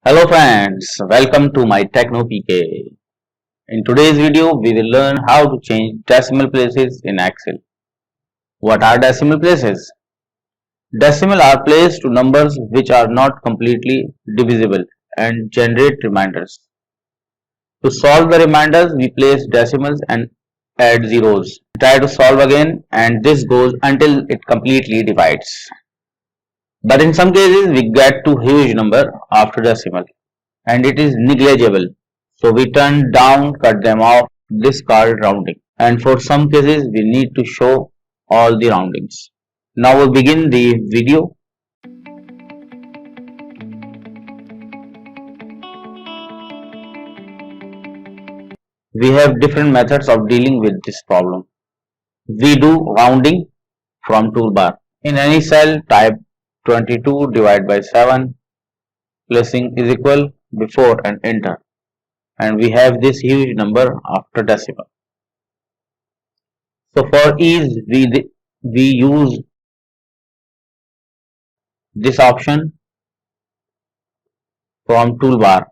Hello friends, welcome to my Techno PK. In today's video, we will learn how to change decimal places in Excel. What are decimal places? Decimal are placed to numbers which are not completely divisible and generate reminders. To solve the reminders, we place decimals and add zeros. Try to solve again and this goes until it completely divides. But in some cases, we get to huge number after decimal and it is negligible. So we turn down, cut them off, discard rounding. And for some cases, we need to show all the roundings. Now we'll begin the video. We have different methods of dealing with this problem. We do rounding from toolbar. In any cell, type 22 divided by 7, placing is equal before and enter. And we have this huge number after decimal. So for ease, we use this option from toolbar.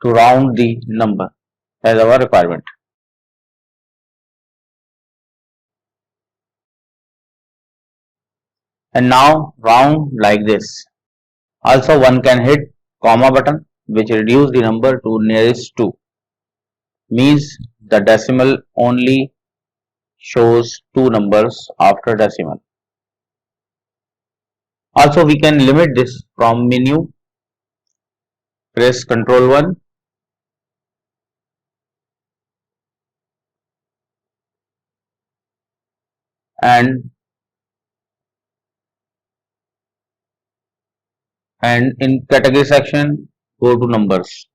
To round the number as our requirement. And now round like this. Also one can hit comma button which reduce the number to nearest 2. Means the decimal only shows 2 numbers after decimal. Also we can limit this from menu. Press Ctrl 1. And in category section go to numbers,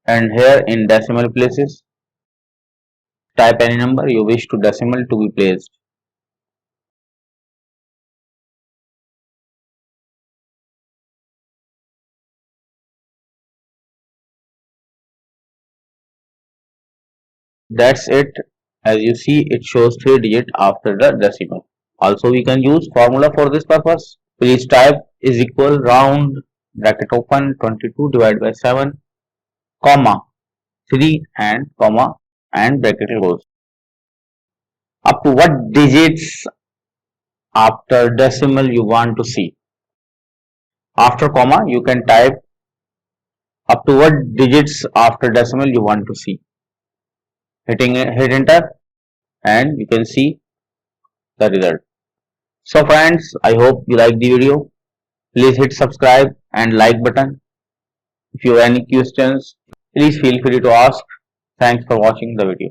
and here in decimal places type any number you wish to decimal to be placed. That's it. As you see, it shows 3 digits after the decimal. Also we can use formula for this purpose. Please type is equal round bracket open 22 divided by 7 comma 3 and comma and bracket close. Up to what digits after decimal you want to see. After comma you can type up to what digits after decimal you want to see. Hit enter and you can see the result. So friends, I hope you like the video. Please hit subscribe and like button. If you have any questions, please feel free to ask. Thanks for watching the video.